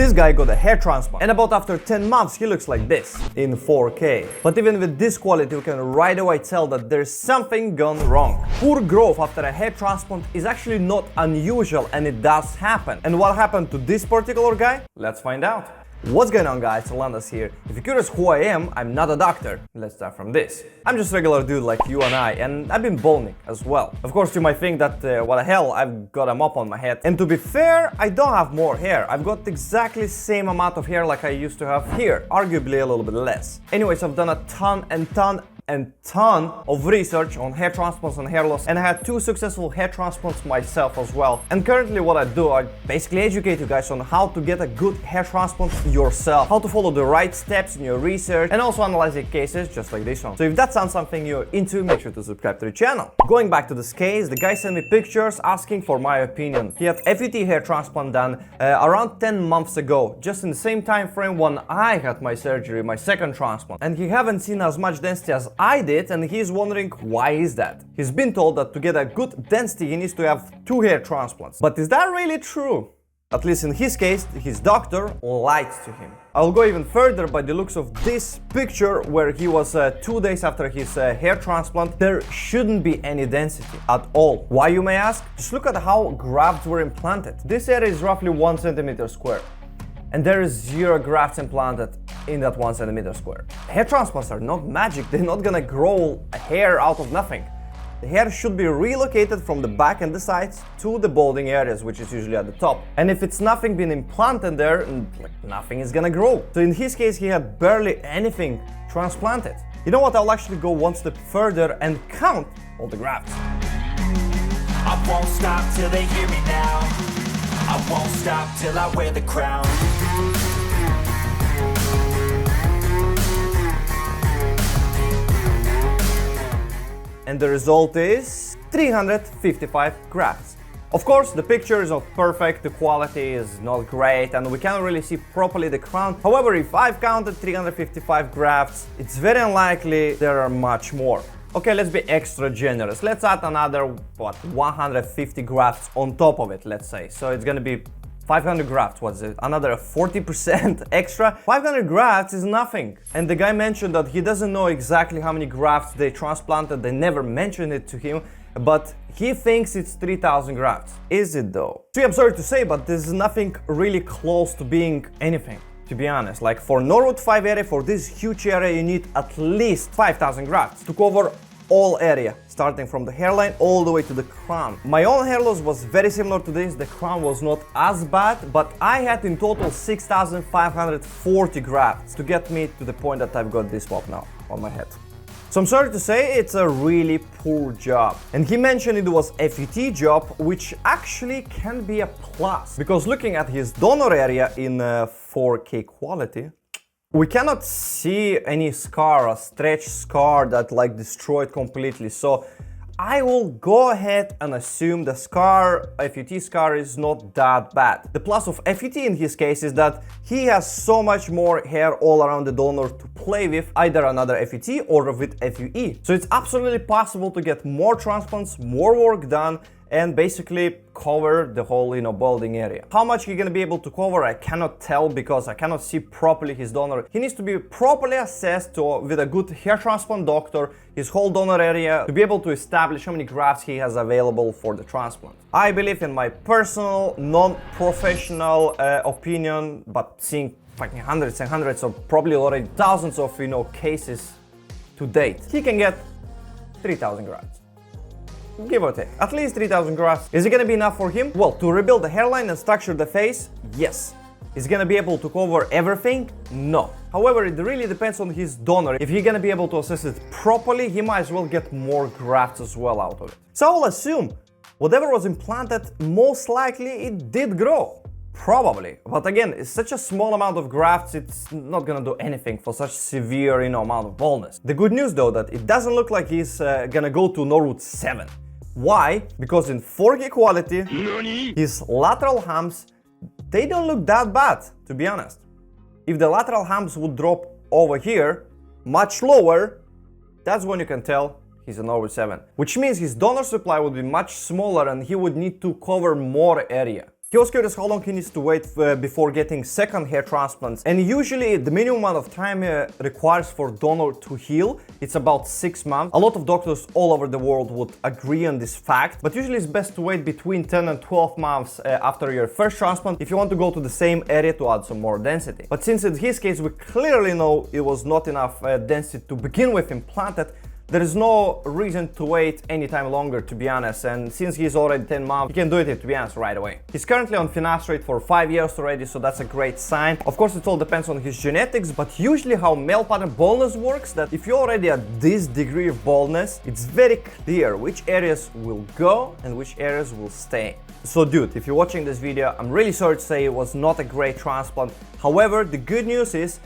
This guy got a hair transplant, and about after 10 months he looks like this in 4K. But even with this quality you can right away tell that there's something gone wrong. Poor growth after a hair transplant is actually not unusual, and it does happen. And what happened to this particular guy? Let's find out. What's going on, guys? Rolandas here. If you're curious who I am, I'm not a doctor. Let's start from this. I'm just a regular dude like you and I, and I've been balding as well. Of course, you might think that, what the hell, I've got a mop on my head. And to be fair, I don't have more hair. I've got exactly the same amount of hair like I used to have here, arguably a little bit less. Anyways, I've done a ton of research on hair transplants and hair loss, and I had 2 successful hair transplants myself as well. And currently what I do, I basically educate you guys on how to get a good hair transplant yourself, how to follow the right steps in your research, and also analyzing cases just like this one. So if that sounds something you're into, make sure to subscribe to the channel. Going back to this case, the guy sent me pictures asking for my opinion. He had FUT hair transplant done around 10 months ago, just in the same time frame when I had my surgery, my second transplant. And he haven't seen as much density as I did, and he's wondering why is that. He's been told that to get a good density he needs to have 2 hair transplants. But is that really true? At least in his case, his doctor lied to him. I'll go even further by the looks of this picture where he was 2 days after his hair transplant. There shouldn't be any density at all. Why, you may ask? Just look at how grafts were implanted. This area is roughly 1 centimeter square. And there is 0 grafts implanted in that 1 centimeter square. Hair transplants are not magic. They're not gonna grow hair out of nothing. The hair should be relocated from the back and the sides to the balding areas, which is usually at the top. And if it's nothing been implanted there, like, nothing is gonna grow. So in his case, he had barely anything transplanted. You know what? I'll actually go one step further and count all the grafts. I won't stop till they hear me now. I won't stop till I wear the crown. And the result is 355 grafts. Of course, the picture is not perfect, the quality is not great, and we can't really see properly the crown. However, if I've counted 355 grafts, it's very unlikely there are much more. Okay, let's be extra generous. Let's add another, 150 grafts on top of it, let's say. So it's gonna be 500 grafts. What's it? Another 40% extra? 500 grafts is nothing. And the guy mentioned that he doesn't know exactly how many grafts they transplanted. They never mentioned it to him, but he thinks it's 3,000 grafts. Is it though? See, I'm sorry to say, but there's nothing really close to being anything, to be honest. Like for Norwood 5 area, for this huge area, you need at least 5,000 grafts to cover all area, starting from the hairline all the way to the crown. My own hair loss was very similar to this. The crown was not as bad, but I had in total 6,540 grafts to get me to the point that I've got this mop now on my head. So I'm sorry to say, it's a really poor job. And he mentioned it was a FUT job, which actually can be a plus, because looking at his donor area in 4K quality, we cannot see any scar, a stretch scar that like destroyed completely. So I will go ahead and assume the scar, FUT scar, is not that bad. The plus of FUT in his case is that he has so much more hair all around the donor to play with, either another FUT or with FUE. So it's absolutely possible to get more transplants, more work done, and basically cover the whole, balding area. How much he's gonna be able to cover, I cannot tell because I cannot see properly his donor. He needs to be properly assessed with a good hair transplant doctor, his whole donor area, to be able to establish how many grafts he has available for the transplant. I believe, in my personal, non-professional opinion, but seeing fucking hundreds and hundreds of, probably already thousands of, cases to date, he can get 3,000 grafts. Give or take, at least 3,000 grafts. Is it gonna be enough for him? Well, to rebuild the hairline and structure the face, yes. Is he gonna be able to cover everything? No. However, it really depends on his donor. If he's gonna be able to assess it properly, he might as well get more grafts as well out of it. So I'll assume whatever was implanted, most likely it did grow. Probably. But again, it's such a small amount of grafts, it's not gonna do anything for such severe, amount of baldness. The good news though, that it doesn't look like he's gonna go to Norwood 7. Why? Because in 4K quality, his lateral humps, they don't look that bad, to be honest. If the lateral humps would drop over here, much lower, that's when you can tell he's a Norwood 7. Which means his donor supply would be much smaller and he would need to cover more area. He was curious how long he needs to wait before getting second hair transplants, and usually the minimum amount of time requires for donor to heal, it's about 6 months. A lot of doctors all over the world would agree on this fact, but usually it's best to wait between 10 and 12 months after your first transplant if you want to go to the same area to add some more density. But since in his case we clearly know it was not enough density to begin with implanted, there is no reason to wait any time longer, to be honest, and since he's already 10 months, he can do it, to be honest, right away. He's currently on finasteride for 5 years already, so that's a great sign. Of course, it all depends on his genetics, but usually how male pattern baldness works, that if you're already at this degree of baldness, it's very clear which areas will go and which areas will stay. So dude, if you're watching this video, I'm really sorry to say it was not a great transplant. However, the good news is,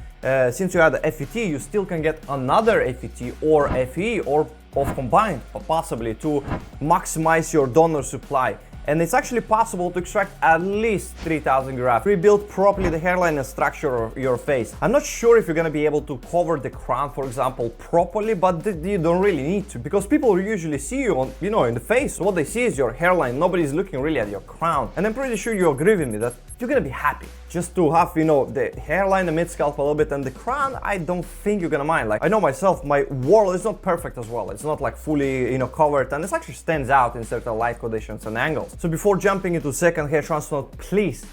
since you had the FUT, you still can get another FUT or FE or both combined, possibly, to maximize your donor supply. And it's actually possible to extract at least 3000 grafts, rebuild properly the hairline and structure of your face. I'm not sure if you're gonna be able to cover the crown, for example, properly, but you don't really need to, because people usually see you on, in the face. What they see is your hairline. Nobody's looking really at your crown. And I'm pretty sure you agree with me that you're gonna be happy just to have, the hairline, the mid-scalp a little bit, and the crown. I don't think you're gonna mind. Like, I know myself, my world is not perfect as well. It's not like fully, covered, and it actually stands out in certain light conditions and angles. So before jumping into second hair transplant, please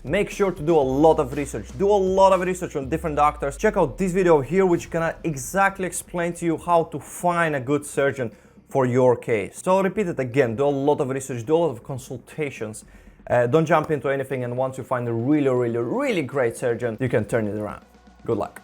make sure to do a lot of research. Do a lot of research on different doctors. Check out this video here, which can exactly explain to you how to find a good surgeon for your case. So I'll repeat it again. Do a lot of research, do a lot of consultations. Don't jump into anything, and once you find a really great surgeon, you can turn it around. Good luck.